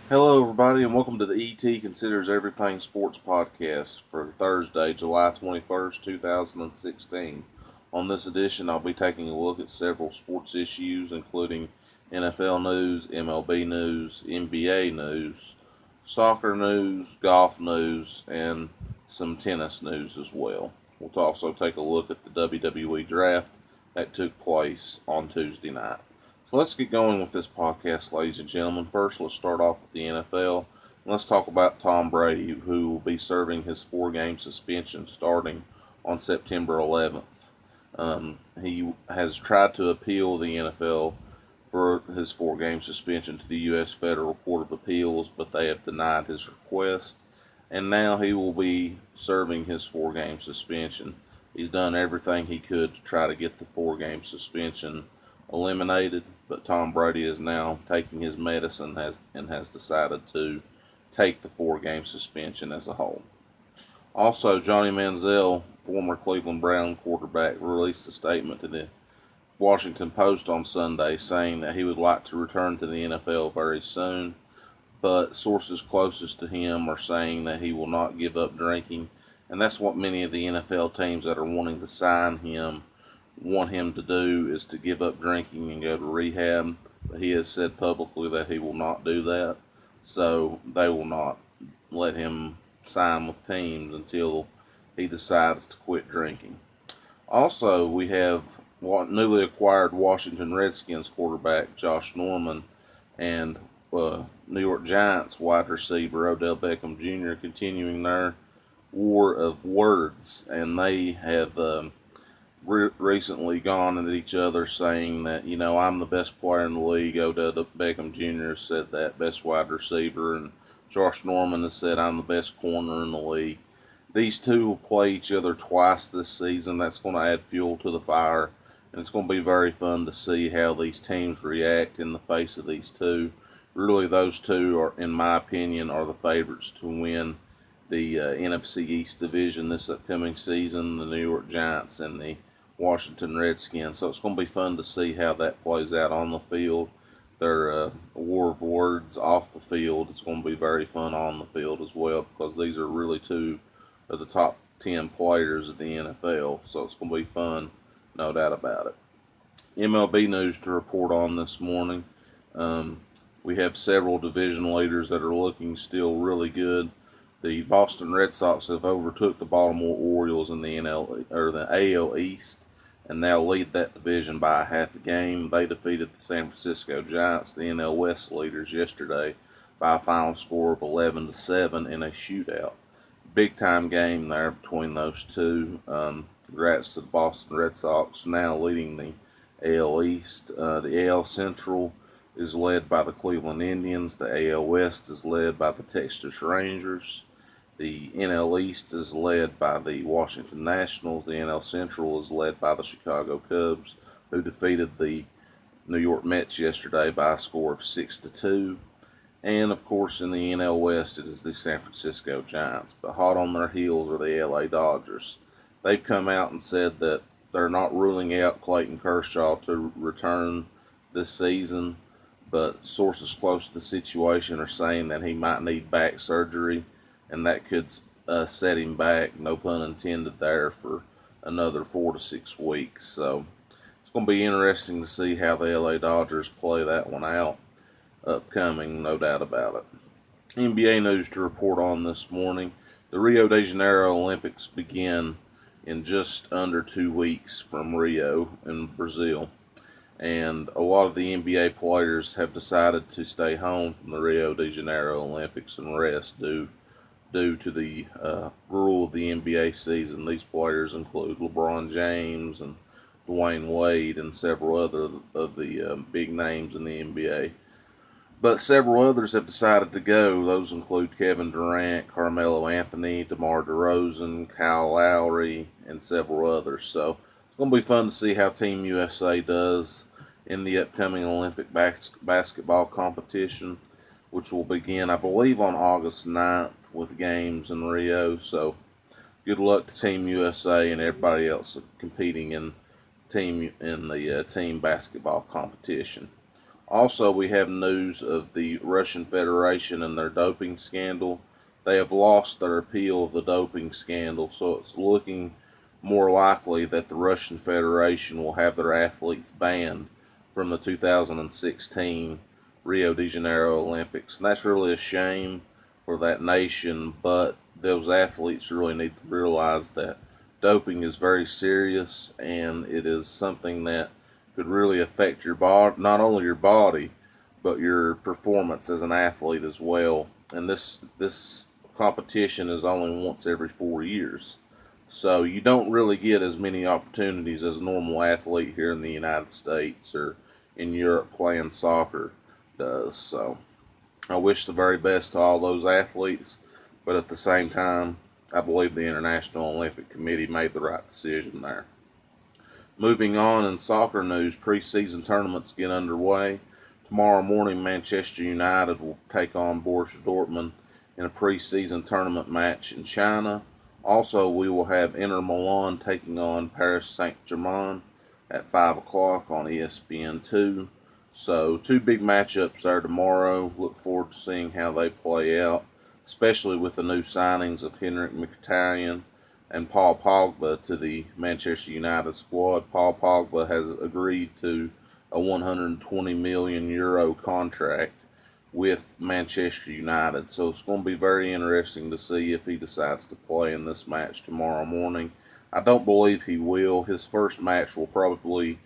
Hello, everybody, and welcome to the ET Considers Everything Sports Podcast for Thursday, July 21st, 2016. On this edition, I'll be taking a look at several sports issues, including NFL news, MLB news, NBA news, soccer news, golf news, and some tennis news as well. We'll also take a look at the WWE draft that took place on Tuesday night. So let's get going with this podcast, ladies and gentlemen. First, let's start off with the NFL. Let's talk about Tom Brady, who will be serving his 4-game suspension starting on September 11th. He has tried to appeal the NFL for his 4-game suspension to the U.S. Federal Court of Appeals, but they have denied his request. And now he will be serving his 4-game suspension. He's done everything he could to try to get the 4-game suspension eliminated, but Tom Brady is now taking his medicine and has decided to take the 4-game suspension as a whole. Also, Johnny Manziel, former Cleveland Brown quarterback, released a statement to the Washington Post on Sunday saying that he would like to return to the NFL very soon, but sources closest to him are saying that he will not give up drinking, and that's what many of the NFL teams that are wanting to sign him want him to do, is to give up drinking and go to rehab. But he has said publicly that he will not do that, so they will not let him sign with teams until he decides to quit drinking. Also, we have newly acquired Washington Redskins quarterback Josh Norman and New York Giants wide receiver Odell Beckham Jr. continuing their war of words, and they have recently gone at each other saying that, I'm the best player in the league. Odell Beckham Jr. said that, best wide receiver, and Josh Norman has said, I'm the best corner in the league. These two will play each other twice this season. That's going to add fuel to the fire, and it's going to be very fun to see how these teams react in the face of these two. Really, those two are, in my opinion, are the favorites to win the NFC East division this upcoming season, the New York Giants and the Washington Redskins. So it's going to be fun to see how that plays out on the field. Their war of words off the field. It's going to be very fun on the field as well, because these are really two of the top 10 players of the NFL. So it's going to be fun, no doubt about it. MLB news to report on this morning. We have several division leaders that are looking still really good. The Boston Red Sox have overtook the Baltimore Orioles in the AL East, and now lead that division by a half a game. They defeated the San Francisco Giants, the NL West leaders, yesterday by a final score of 11-7 in a shootout. Big time game there between those two. Congrats to the Boston Red Sox, now leading the AL East. The AL Central is led by the Cleveland Indians. The AL West is led by the Texas Rangers. The NL East is led by the Washington Nationals. The NL Central is led by the Chicago Cubs, who defeated the New York Mets yesterday by a score of 6-2. And, of course, in the NL West, it is the San Francisco Giants. But hot on their heels are the LA Dodgers. They've come out and said that they're not ruling out Clayton Kershaw to return this season, but sources close to the situation are saying that he might need back surgery, and that could set him back, no pun intended there, for another 4 to 6 weeks. So it's going to be interesting to see how the LA Dodgers play that one out upcoming, no doubt about it. NBA news to report on this morning. The Rio de Janeiro Olympics begin in just under 2 weeks from Rio in Brazil. And a lot of the NBA players have decided to stay home from the Rio de Janeiro Olympics and rest due to the rule of the NBA season. These players include LeBron James and Dwayne Wade and several other of the big names in the NBA. But several others have decided to go. Those include Kevin Durant, Carmelo Anthony, DeMar DeRozan, Kyle Lowry, and several others. So it's going to be fun to see how Team USA does in the upcoming Olympic basketball competition, which will begin, I believe, on August 9th with games in Rio. So good luck to Team USA and everybody else competing in the team basketball competition. Also, we have news of the Russian Federation and their doping scandal. They have lost their appeal of the doping scandal, so it's looking more likely that the Russian Federation will have their athletes banned from the 2016 Rio de Janeiro Olympics. And that's really a shame for that nation, but those athletes really need to realize that doping is very serious and it is something that could really affect your body, not only your body, but your performance as an athlete as well. And this competition is only once every 4 years. So you don't really get as many opportunities as a normal athlete here in the United States or in Europe playing soccer does. So I wish the very best to all those athletes, but at the same time, I believe the International Olympic Committee made the right decision there. Moving on in soccer news, preseason tournaments get underway. Tomorrow morning, Manchester United will take on Borussia Dortmund in a preseason tournament match in China. Also, we will have Inter Milan taking on Paris Saint-Germain at 5 o'clock on ESPN2. So, two big matchups there tomorrow. Look forward to seeing how they play out, especially with the new signings of Henrik Mkhitaryan and Paul Pogba to the Manchester United squad. Paul Pogba has agreed to a 120 million euro contract with Manchester United. So it's going to be very interesting to see if he decides to play in this match tomorrow morning. I don't believe he will. His first match will probably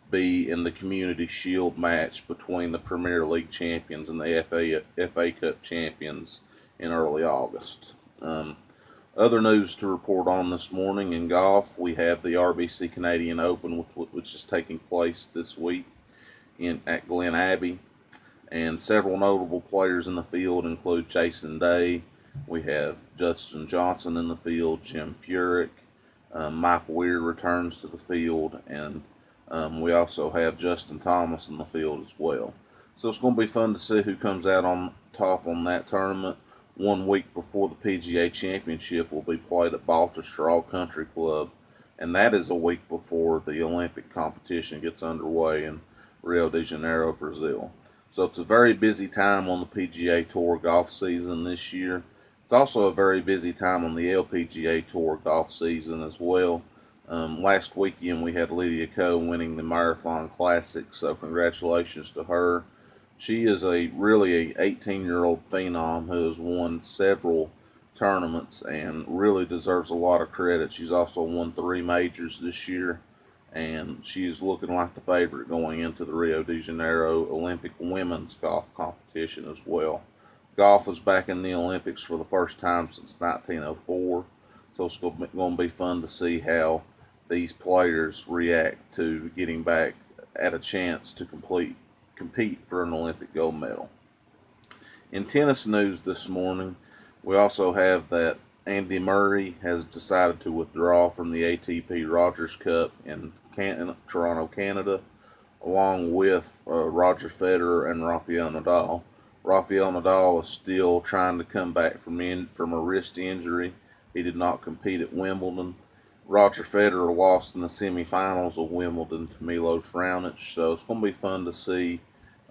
be in the Community Shield match between the Premier League champions and the FA Cup champions in early August. Other news to report on this morning in golf, we have the RBC Canadian Open, which is taking place this week at Glen Abbey. And several notable players in the field include Jason Day. We have Justin Johnson in the field, Jim Furyk. Mike Weir returns to the field, and we also have Justin Thomas in the field as well. So it's going to be fun to see who comes out on top on that tournament. 1 week before the PGA Championship will be played at Baltusrol Country Club, and that is a week before the Olympic competition gets underway in Rio de Janeiro, Brazil. So it's a very busy time on the PGA Tour golf season this year. It's also a very busy time on the LPGA Tour golf season as well. Last weekend we had Lydia Ko winning the Marathon Classic, so congratulations to her. She is really a 18-year-old phenom who has won several tournaments and really deserves a lot of credit. She's also won 3 majors this year, and she's looking like the favorite going into the Rio de Janeiro Olympic women's golf competition as well. Golf is back in the Olympics for the first time since 1904, so it's going to be fun to see how these players react to getting back at a chance to compete for an Olympic gold medal. In tennis news this morning, we also have that Andy Murray has decided to withdraw from the ATP Rogers Cup in Toronto, Canada, along with Roger Federer and Rafael Nadal. Rafael Nadal is still trying to come back from a wrist injury. He did not compete at Wimbledon. Roger Federer lost in the semifinals of Wimbledon to Milos Raonic, so it's going to be fun to see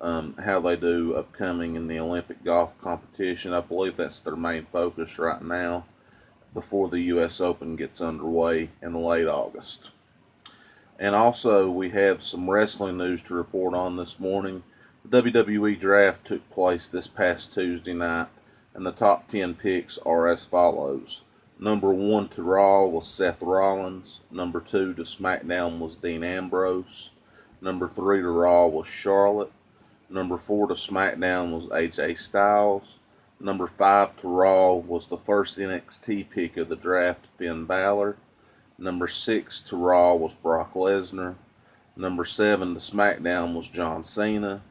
how they do upcoming in the Olympic golf competition. I believe that's their main focus right now before the U.S. Open gets underway in late August. And also, we have some wrestling news to report on this morning. The WWE Draft took place this past Tuesday night, and the top 10 picks are as follows. Number 1 to Raw was Seth Rollins. Number 2 to SmackDown was Dean Ambrose. Number 3 to Raw was Charlotte. Number 4 to SmackDown was AJ Styles. Number 5 to Raw was the first NXT pick of the draft, Finn Balor. Number 6 to Raw was Brock Lesnar. Number 7 to SmackDown was John Cena.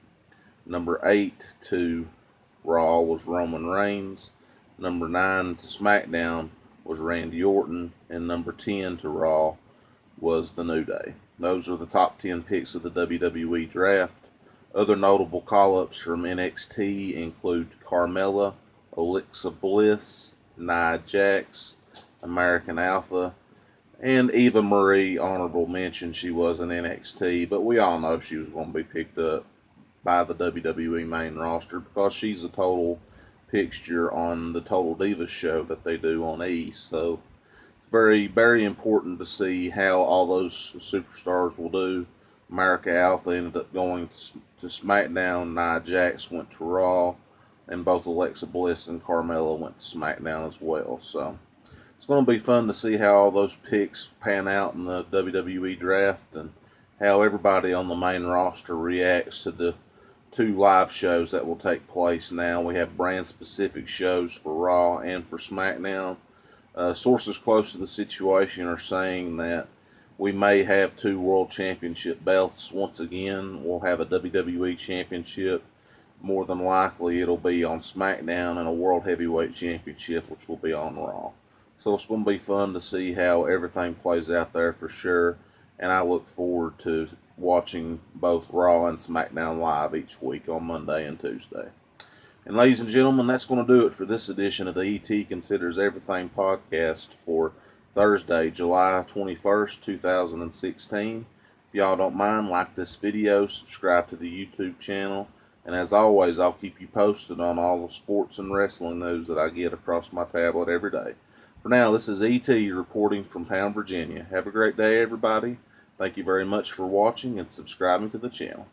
Number 8 to Raw was Roman Reigns. Number 9 to SmackDown was Randy Orton. And number 10 to Raw was The New Day. Those are the top 10 picks of the WWE Draft. Other notable call-ups from NXT include Carmella, Alexa Bliss, Nia Jax, American Alpha, and Eva Marie. Honorable mention, she was in NXT, but we all know she was going to be picked up by the WWE main roster because she's a total fixture on the Total Divas show that they do on E. So very, very important to see how all those superstars will do. America Alpha ended up going to SmackDown. Nia Jax went to Raw, and both Alexa Bliss and Carmella went to SmackDown as well. So it's going to be fun to see how all those picks pan out in the WWE draft and how everybody on the main roster reacts to the 2 live shows that will take place now. We have brand-specific shows for Raw and for SmackDown. Sources close to the situation are saying that we may have 2 World Championship belts once again. We'll have a WWE Championship. More than likely, it'll be on SmackDown, and a World Heavyweight Championship, which will be on Raw. So it's going to be fun to see how everything plays out there for sure. And I look forward to watching both Raw and SmackDown live each week on Monday and Tuesday. And ladies and gentlemen, that's going to do it for this edition of the ET Considers Everything podcast for Thursday, July 21st, 2016. If y'all don't mind, like this video, subscribe to the YouTube channel, and as always, I'll keep you posted on all the sports and wrestling news that I get across my tablet every day. For now, this is ET reporting from Pound, Virginia. Have a great day, everybody. Thank you very much for watching and subscribing to the channel.